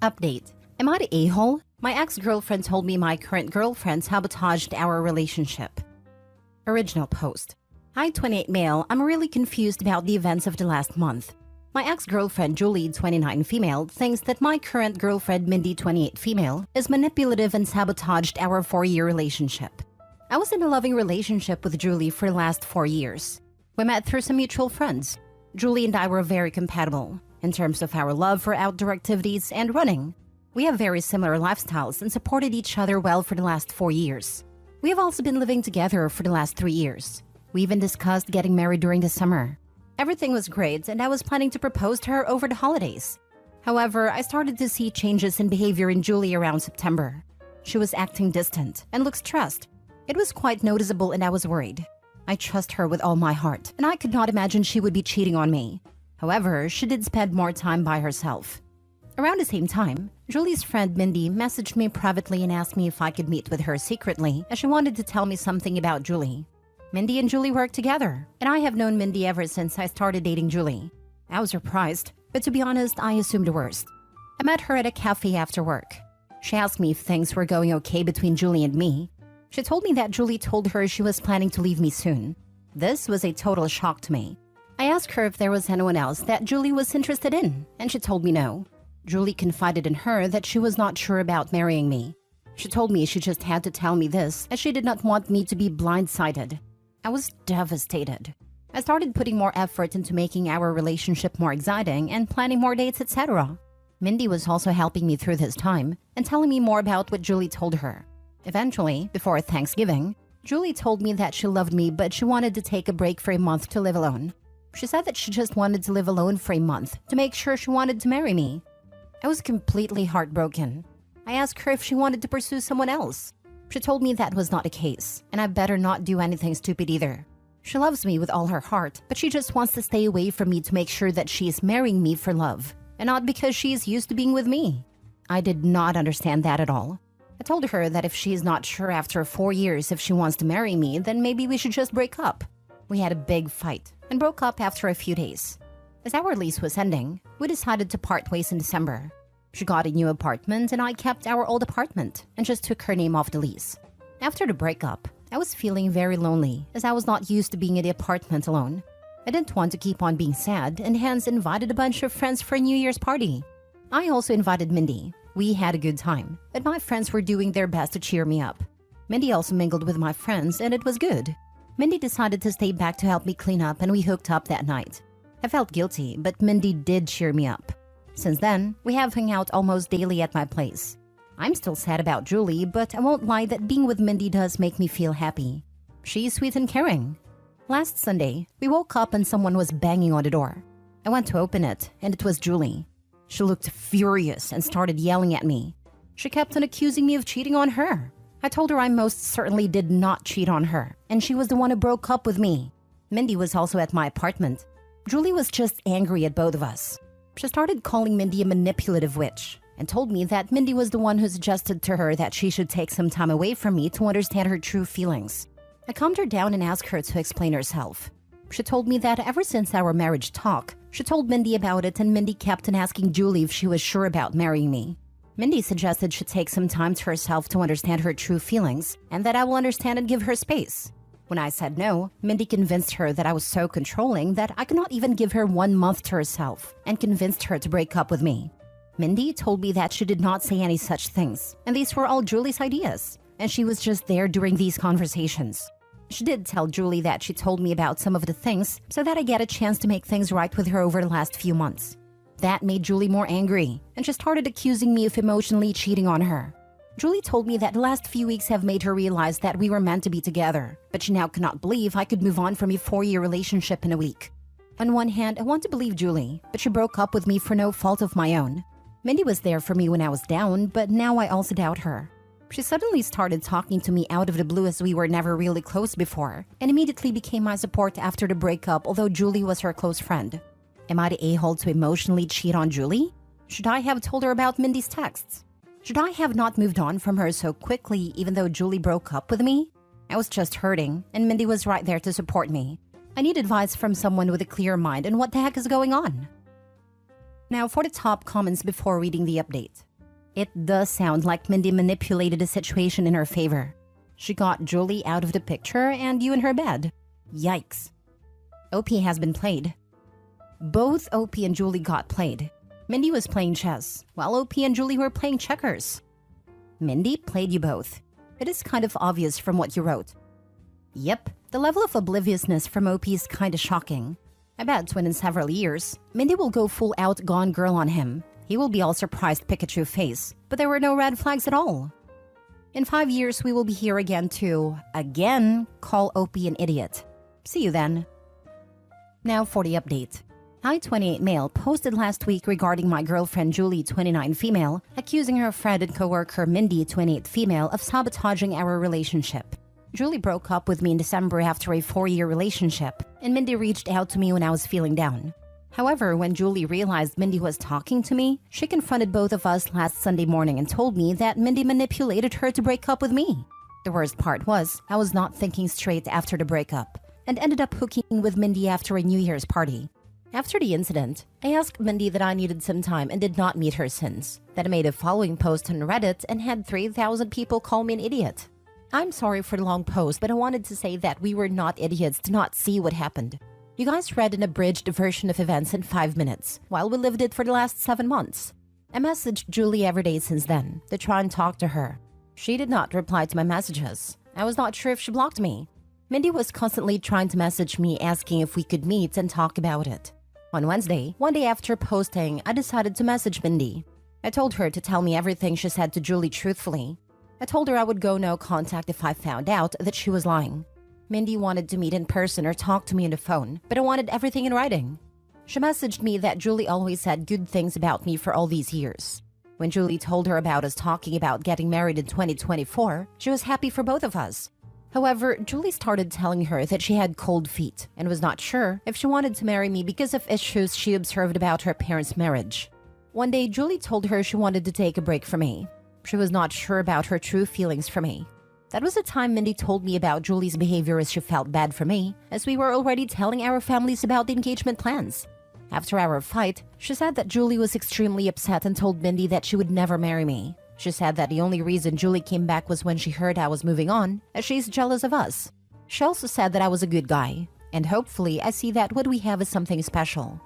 Update. Am I the a-hole? My ex-girlfriend told me my current girlfriend sabotaged our relationship. Original post. Hi 28 male, I'm really confused about the events of the last month. My ex-girlfriend Julie, 29 female, thinks that my current girlfriend Mindy, 28 female, is manipulative and sabotaged our 4-year relationship. I was in a loving relationship with Julie for the last 4 years. We met through some mutual friends. Julie and I were very compatible in terms of our love for outdoor activities and running. We have very similar lifestyles and supported each other well for the last 4 years. We have also been living together for the last 3 years. We even discussed getting married during the summer. Everything was great and I was planning to propose to her over the holidays. However, I started to see changes in behavior in Julie around September. She was acting distant and looked stressed. It was quite noticeable and I was worried. I trust her with all my heart and I could not imagine she would be cheating on me. However, she did spend more time by herself. Around the same time, Julie's friend Mindy messaged me privately and asked me if I could meet with her secretly as she wanted to tell me something about Julie. Mindy and Julie work together, and I have known Mindy ever since I started dating Julie. I was surprised, but to be honest, I assumed the worst. I met her at a cafe after work. She asked me if things were going okay between Julie and me. She told me that Julie told her she was planning to leave me soon. This was a total shock to me. I asked her if there was anyone else that Julie was interested in, and she told me no. Julie confided in her that she was not sure about marrying me. She told me she just had to tell me this as she did not want me to be blindsided. I was devastated. I started putting more effort into making our relationship more exciting and planning more dates, etc. Mindy was also helping me through this time and telling me more about what Julie told her. Eventually, before Thanksgiving, Julie told me that she loved me but she wanted to take a break for a month to live alone. She said that she just wanted to live alone for a month to make sure she wanted to marry me. I was completely heartbroken. I asked her if she wanted to pursue someone else. She told me that was not the case, and I better not do anything stupid either. She loves me with all her heart, but she just wants to stay away from me to make sure that she is marrying me for love, and not because she is used to being with me. I did not understand that at all. I told her that if she is not sure after 4 years if she wants to marry me, then maybe we should just break up. We had a big fight and broke up after a few days. As our lease was ending, we decided to part ways in December. She got a new apartment and I kept our old apartment and just took her name off the lease. After the breakup, I was feeling very lonely as I was not used to being in the apartment alone. I didn't want to keep on being sad and hence invited a bunch of friends for a New Year's party. I also invited Mindy. We had a good time, but my friends were doing their best to cheer me up. Mindy also mingled with my friends and it was good. Mindy decided to stay back to help me clean up and we hooked up that night. I felt guilty, but Mindy did cheer me up. Since then, we have hung out almost daily at my place. I'm still sad about Julie, but I won't lie that being with Mindy does make me feel happy. She's sweet and caring. Last Sunday, we woke up and someone was banging on the door. I went to open it, and it was Julie. She looked furious and started yelling at me. She kept on accusing me of cheating on her. I told her I most certainly did not cheat on her, and she was the one who broke up with me. Mindy was also at my apartment. Julie was just angry at both of us. She started calling Mindy a manipulative witch and told me that Mindy was the one who suggested to her that she should take some time away from me to understand her true feelings. I calmed her down and asked her to explain herself. She told me that ever since our marriage talk, she told Mindy about it and Mindy kept on asking Julie if she was sure about marrying me. Mindy suggested she take some time to herself to understand her true feelings and that I will understand and give her space. When I said no, Mindy convinced her that I was so controlling that I could not even give her 1 month to herself and convinced her to break up with me. Mindy told me that she did not say any such things and these were all Julie's ideas and she was just there during these conversations. She did tell Julie that she told me about some of the things so that I get a chance to make things right with her over the last few months. That made Julie more angry and she started accusing me of emotionally cheating on her. Julie told me that the last few weeks have made her realize that we were meant to be together, but she now cannot believe I could move on from a 4-year relationship in a week. On one hand, I want to believe Julie, but she broke up with me for no fault of my own. Mindy was there for me when I was down, but now I also doubt her. She suddenly started talking to me out of the blue as we were never really close before, and immediately became my support after the breakup, although Julie was her close friend. Am I the a-hole to emotionally cheat on Julie? Should I have told her about Mindy's texts? Should I have not moved on from her so quickly even though Julie broke up with me? I was just hurting, and Mindy was right there to support me. I need advice from someone with a clear mind on what the heck is going on. Now for the top comments before reading the update. It does sound like Mindy manipulated the situation in her favor. She got Julie out of the picture and you in her bed. Yikes. OP has been played. Both OP and Julie got played. Mindy was playing chess, while OP and Julie were playing checkers. Mindy played you both. It is kind of obvious from what you wrote. Yep, the level of obliviousness from OP is kinda shocking. I bet when in several years, Mindy will go full out Gone Girl on him. He will be all surprised Pikachu face, but there were no red flags at all. In 5 years, we will be here again to, again, call OP an idiot. See you then. Now for the update. I-28 male posted last week regarding my girlfriend Julie, 29 female, accusing her friend and coworker Mindy, 28 female, of sabotaging our relationship. Julie broke up with me in December after a 4-year relationship, and Mindy reached out to me when I was feeling down. However, when Julie realized Mindy was talking to me, she confronted both of us last Sunday morning and told me that Mindy manipulated her to break up with me. The worst part was, I was not thinking straight after the breakup, and ended up hooking with Mindy after a New Year's party. After the incident, I asked Mindy that I needed some time and did not meet her since. Then I made a following post on Reddit and had 3,000 people call me an idiot. I'm sorry for the long post, but I wanted to say that we were not idiots to not see what happened. You guys read an abridged version of events in 5 minutes, while we lived it for the last 7 months. I messaged Julie every day since then to try and talk to her. She did not reply to my messages. I was not sure if she blocked me. Mindy was constantly trying to message me asking if we could meet and talk about it. On Wednesday, one day after posting, I decided to message Mindy. I told her to tell me everything she said to Julie truthfully. I told her I would go no contact if I found out that she was lying. Mindy wanted to meet in person or talk to me on the phone, but I wanted everything in writing. She messaged me that Julie always said good things about me for all these years. When Julie told her about us talking about getting married in 2024, she was happy for both of us. However, Julie started telling her that she had cold feet and was not sure if she wanted to marry me because of issues she observed about her parents' marriage. One day, Julie told her she wanted to take a break from me. She was not sure about her true feelings for me. That was the time Mindy told me about Julie's behavior as she felt bad for me, as we were already telling our families about the engagement plans. After our fight, she said that Julie was extremely upset and told Mindy that she would never marry me. She said that the only reason Julie came back was when she heard I was moving on, as she's jealous of us. She also said that I was a good guy, and hopefully I see that what we have is something special.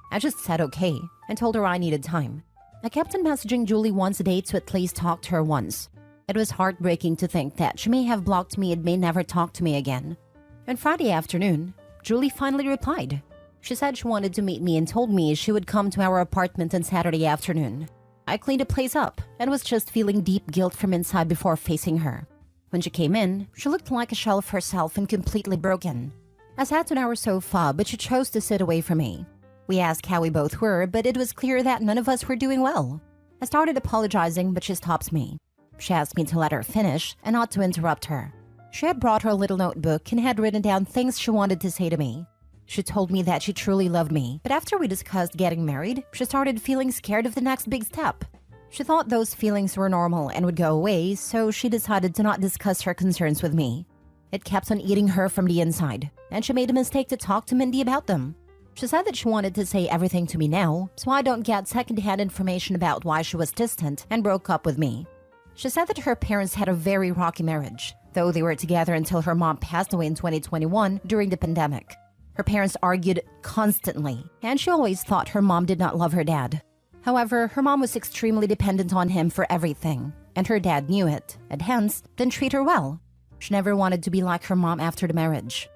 I just said okay, and told her I needed time. I kept on messaging Julie once a day to at least talk to her once. It was heartbreaking to think that she may have blocked me and may never talk to me again. On Friday afternoon, Julie finally replied. She said she wanted to meet me and told me she would come to our apartment on Saturday afternoon. I cleaned the place up and was just feeling deep guilt from inside before facing her. When she came in, she looked like a shell of herself and completely broken. I sat on our sofa, but she chose to sit away from me. We asked how we both were, but it was clear that none of us were doing well. I started apologizing, but she stops me. She asked me to let her finish and not to interrupt her. She had brought her little notebook and had written down things she wanted to say to me. She told me that she truly loved me, but after we discussed getting married, she started feeling scared of the next big step. She thought those feelings were normal and would go away, so she decided to not discuss her concerns with me. It kept on eating her from the inside, and she made a mistake to talk to Mindy about them. She said that she wanted to say everything to me now, so I don't get secondhand information about why she was distant and broke up with me. She said that her parents had a very rocky marriage, though they were together until her mom passed away in 2021 during the pandemic. Her parents argued constantly, and she always thought her mom did not love her dad. However, her mom was extremely dependent on him for everything, and her dad knew it, and hence didn't treat her well. She never wanted to be like her mom after the marriage.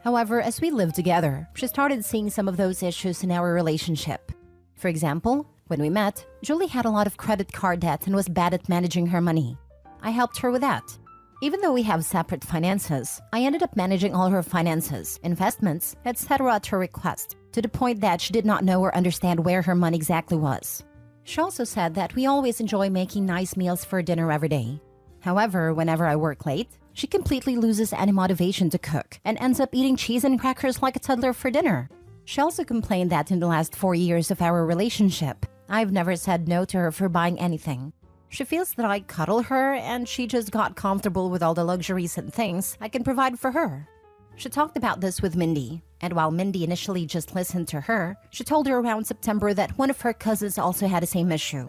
However, as we lived together, she started seeing some of those issues in our relationship. For example, when we met, Julie had a lot of credit card debt and was bad at managing her money. I helped her with that. Even though we have separate finances, I ended up managing all her finances, investments, etc. at her request, to the point that she did not know or understand where her money exactly was. She also said that we always enjoy making nice meals for dinner every day. However, whenever I work late, she completely loses any motivation to cook and ends up eating cheese and crackers like a toddler for dinner. She also complained that in the last 4 years of our relationship, I've never said no to her for buying anything. She feels that I cuddle her and she just got comfortable with all the luxuries and things I can provide for her. She talked about this with Mindy, and while Mindy initially just listened to her, she told her around September that one of her cousins also had the same issue.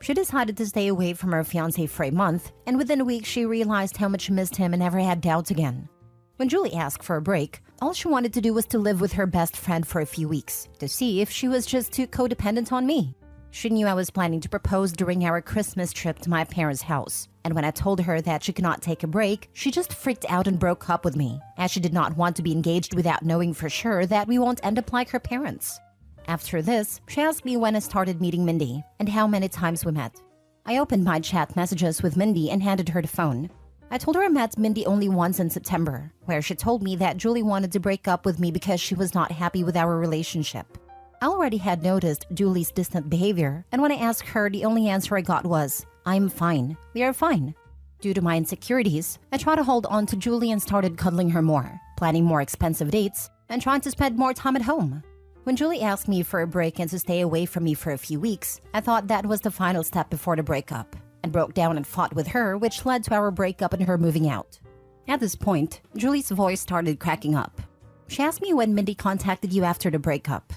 She decided to stay away from her fiancé for a month, and within a week she realized how much she missed him and never had doubts again. When Julie asked for a break, all she wanted to do was to live with her best friend for a few weeks, to see if she was just too codependent on me. She knew I was planning to propose during our Christmas trip to my parents' house, and when I told her that she could not take a break, she just freaked out and broke up with me, as she did not want to be engaged without knowing for sure that we won't end up like her parents. After this, she asked me when I started meeting Mindy and how many times we met. I opened my chat messages with Mindy and handed her the phone. I told her I met Mindy only once in September, where she told me that Julie wanted to break up with me because she was not happy with our relationship. I already had noticed Julie's distant behavior, and when I asked her, the only answer I got was, "I'm fine. We are fine." Due to my insecurities, I tried to hold on to Julie and started cuddling her more, planning more expensive dates, and trying to spend more time at home. When Julie asked me for a break and to stay away from me for a few weeks, I thought that was the final step before the breakup, and broke down and fought with her, which led to our breakup and her moving out. At this point, Julie's voice started cracking up. She asked me when Mindy contacted you after the breakup.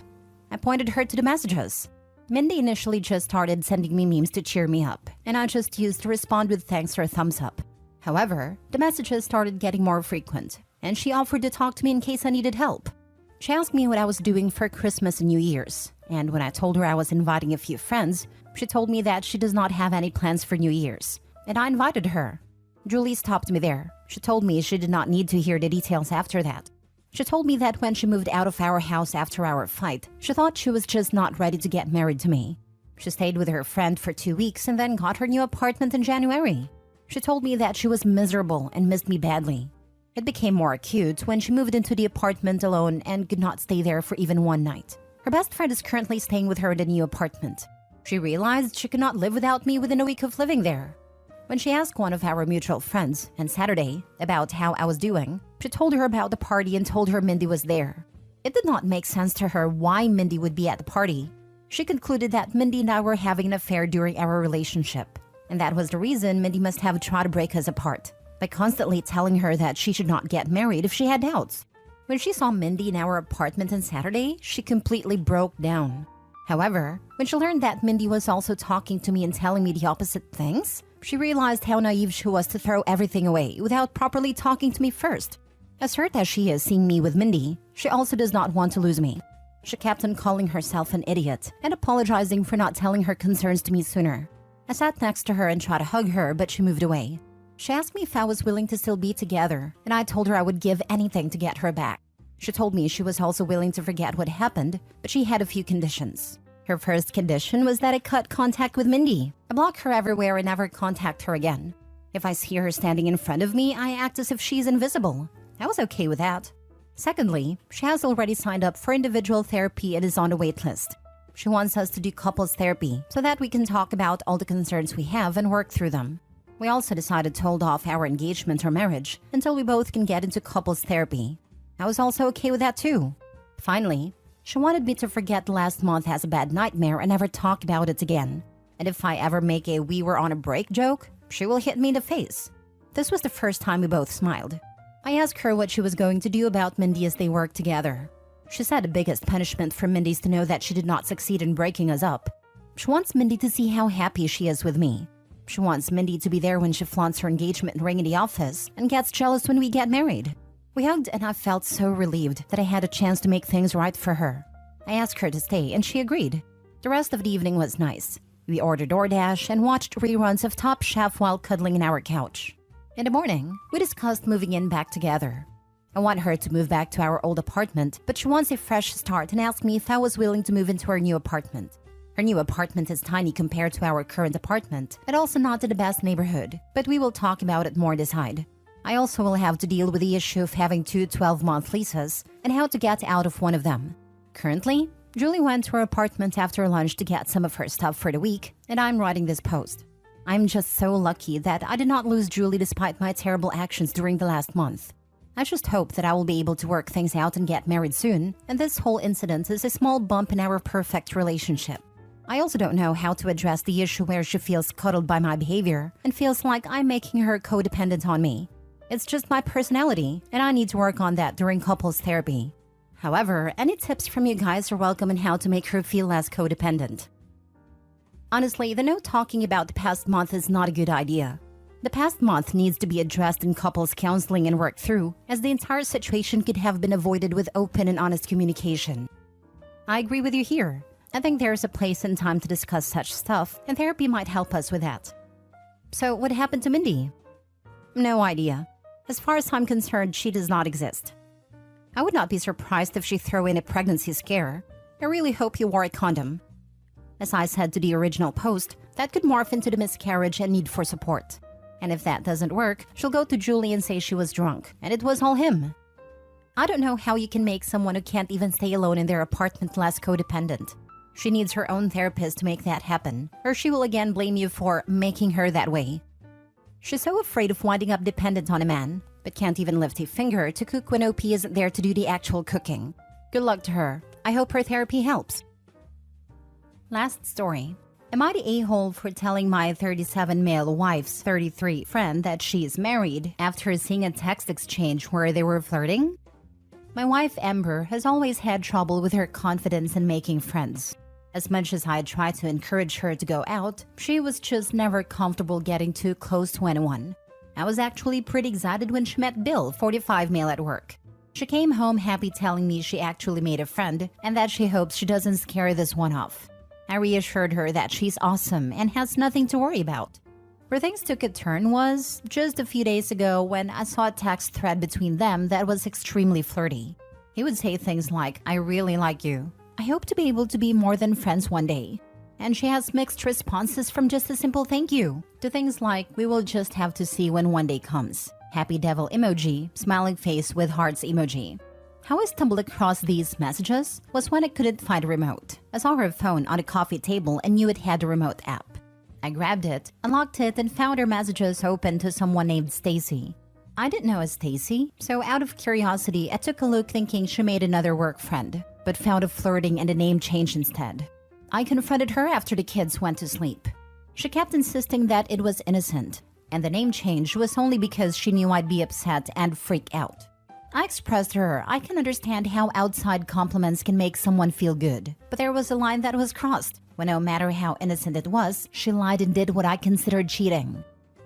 I pointed her to the messages. Mindy initially just started sending me memes to cheer me up, and I just used to respond with thanks or a thumbs up. However, the messages started getting more frequent, and she offered to talk to me in case I needed help. She asked me what I was doing for Christmas and New Year's, and when I told her I was inviting a few friends, she told me that she does not have any plans for New Year's, and I invited her. Julie stopped me there. She told me she did not need to hear the details after that. She told me that when she moved out of our house after our fight, she thought she was just not ready to get married to me. She stayed with her friend for 2 weeks and then got her new apartment in January. She told me that she was miserable and missed me badly. It became more acute when she moved into the apartment alone and could not stay there for even one night. Her best friend is currently staying with her in the new apartment. She realized she could not live without me within a week of living there. When she asked one of our mutual friends on Saturday about how I was doing, she told her about the party and told her Mindy was there. It did not make sense to her why Mindy would be at the party. She concluded that Mindy and I were having an affair during our relationship, and that was the reason Mindy must have tried to break us apart, by constantly telling her that she should not get married if she had doubts. When she saw Mindy in our apartment on Saturday, she completely broke down. However, when she learned that Mindy was also talking to me and telling me the opposite things, she realized how naive she was to throw everything away without properly talking to me first. As hurt as she is seeing me with Mindy, she also does not want to lose me. She kept on calling herself an idiot and apologizing for not telling her concerns to me sooner. I sat next to her and tried to hug her, but she moved away. She asked me if I was willing to still be together, and I told her I would give anything to get her back. She told me she was also willing to forget what happened, but she had a few conditions. Her first condition was that I cut contact with Mindy. I block her everywhere and never contact her again. If I see her standing in front of me, I act as if she's invisible. I was okay with that. Secondly, she has already signed up for individual therapy and is on the wait list. She wants us to do couples therapy so that we can talk about all the concerns we have and work through them. We also decided to hold off our engagement or marriage until we both can get into couples therapy. I was also okay with that too. Finally, she wanted me to forget last month as a bad nightmare and never talk about it again. And if I ever make a "we were on a break" joke, she will hit me in the face. This was the first time we both smiled. I asked her what she was going to do about Mindy as they worked together. She said the biggest punishment for Mindy is to know that she did not succeed in breaking us up. She wants Mindy to see how happy she is with me. She wants Mindy to be there when she flaunts her engagement ring in the office and gets jealous when we get married. We hugged and I felt so relieved that I had a chance to make things right for her. I asked her to stay and she agreed. The rest of the evening was nice. We ordered DoorDash and watched reruns of Top Chef while cuddling in our couch. In the morning, we discussed moving in back together. I want her to move back to our old apartment, but she wants a fresh start and asked me if I was willing to move into her new apartment. Her new apartment is tiny compared to our current apartment and also not in the best neighborhood, but we will talk about it more decide. I also will have to deal with the issue of having two 12-month leases and how to get out of one of them. Currently, Julie went to her apartment after lunch to get some of her stuff for the week, and I'm writing this post. I'm just so lucky that I did not lose Julie despite my terrible actions during the last month. I just hope that I will be able to work things out and get married soon, and this whole incident is a small bump in our perfect relationship. I also don't know how to address the issue where she feels cuddled by my behavior and feels like I'm making her codependent on me. It's just my personality, and I need to work on that during couples therapy. However, any tips from you guys are welcome on how to make her feel less codependent. Honestly, the no talking about the past month is not a good idea. The past month needs to be addressed in couples counseling and worked through, as the entire situation could have been avoided with open and honest communication. I agree with you here. I think there's a place and time to discuss such stuff, and therapy might help us with that. So, what happened to Mindy? No idea. As far as I'm concerned, she does not exist. I would not be surprised if she threw in a pregnancy scare. I really hope you wore a condom. As I said to the original post, that could morph into the miscarriage and need for support. And if that doesn't work, she'll go to Julie and say she was drunk, and it was all him. I don't know how you can make someone who can't even stay alone in their apartment less codependent. She needs her own therapist to make that happen, or she will again blame you for making her that way. She's so afraid of winding up dependent on a man, but can't even lift a finger to cook when OP isn't there to do the actual cooking. Good luck to her. I hope her therapy helps. Last story. Am I the a-hole for telling my 37 male wife's 33 friend that she's married after seeing a text exchange where they were flirting? My wife Amber has always had trouble with her confidence in making friends. As much as I tried to encourage her to go out, she was just never comfortable getting too close to anyone. I was actually pretty excited when she met Bill, 45 male at work. She came home happy telling me she actually made a friend and that she hopes she doesn't scare this one off. I reassured her that she's awesome and has nothing to worry about. Where things took a turn was just a few days ago when I saw a text thread between them that was extremely flirty. He would say things like, "I really like you. I hope to be able to be more than friends one day." And she has mixed responses from just a simple thank you to things like, "We will just have to see when one day comes. Happy devil emoji, smiling face with hearts emoji." How I stumbled across these messages was when I couldn't find a remote. I saw her phone on a coffee table and knew it had a remote app. I grabbed it, unlocked it, and found her messages open to someone named Stacy. I didn't know a Stacy, so out of curiosity, I took a look thinking she made another work friend, but found a flirting and a name change instead. I confronted her after the kids went to sleep. She kept insisting that it was innocent, and the name change was only because she knew I'd be upset and freak out. I expressed to her I can understand how outside compliments can make someone feel good, but there was a line that was crossed, when no matter how innocent it was, she lied and did what I considered cheating.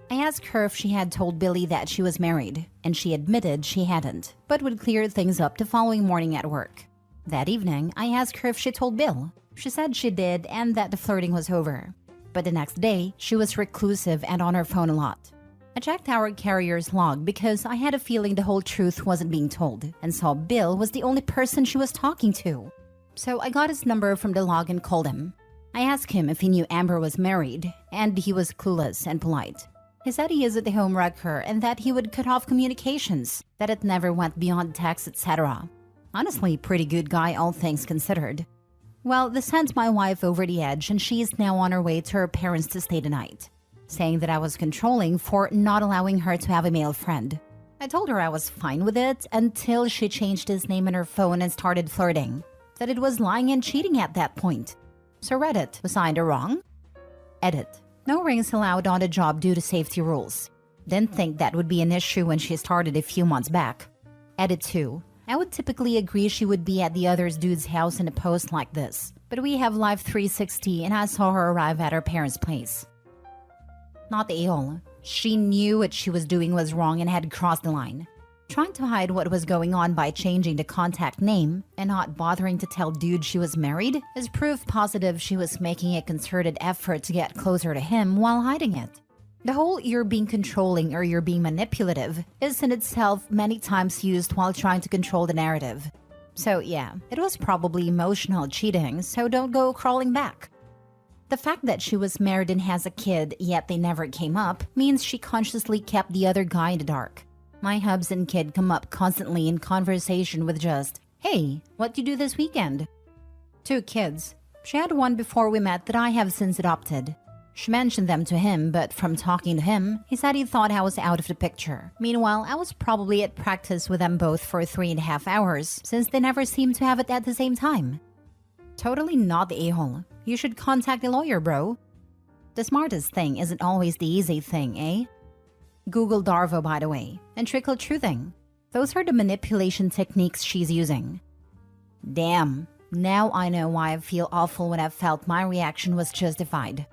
I asked her if she had told Billy that she was married, and she admitted she hadn't, but would clear things up the following morning at work. That evening, I asked her if she told Bill. She said she did and that the flirting was over. But the next day, she was reclusive and on her phone a lot. I checked our carrier's log because I had a feeling the whole truth wasn't being told, and saw Bill was the only person she was talking to. So I got his number from the log and called him. I asked him if he knew Amber was married, and he was clueless and polite. He said he is at the home wrecker and that he would cut off communications, that it never went beyond text, etc. Honestly, pretty good guy, all things considered. Well, this sent my wife over the edge, and she is now on her way to her parents to stay the night, saying that I was controlling for not allowing her to have a male friend. I told her I was fine with it until she changed his name in her phone and started flirting, that it was lying and cheating at that point. So Reddit, was I in the wrong? Edit. No rings allowed on the job due to safety rules. Didn't think that would be an issue when she started a few months back. Edit 2. I would typically agree she would be at the other dude's house in a post like this, but we have Live 360 and I saw her arrive at her parents' place. Not the a-hole. She knew what she was doing was wrong and had crossed the line. Trying to hide what was going on by changing the contact name and not bothering to tell dude she was married is proof positive she was making a concerted effort to get closer to him while hiding it. The whole "you're being controlling" or "you're being manipulative" is in itself many times used while trying to control the narrative. So yeah, it was probably emotional cheating, so don't go crawling back. The fact that she was married and has a kid, yet they never came up, means she consciously kept the other guy in the dark. My hubs and kid come up constantly in conversation with just, "Hey, what you do this weekend?" 2 kids. She had one before we met that I have since adopted. She mentioned them to him, but from talking to him, he said he thought I was out of the picture. Meanwhile, I was probably at practice with them both for 3.5 hours, since they never seemed to have it at the same time. Totally not the a-hole. You should contact a lawyer, bro. The smartest thing isn't always the easy thing, eh? Google Darvo, by the way, and trickle truthing. Those are the manipulation techniques she's using. Damn, now I know why I feel awful when I felt my reaction was justified.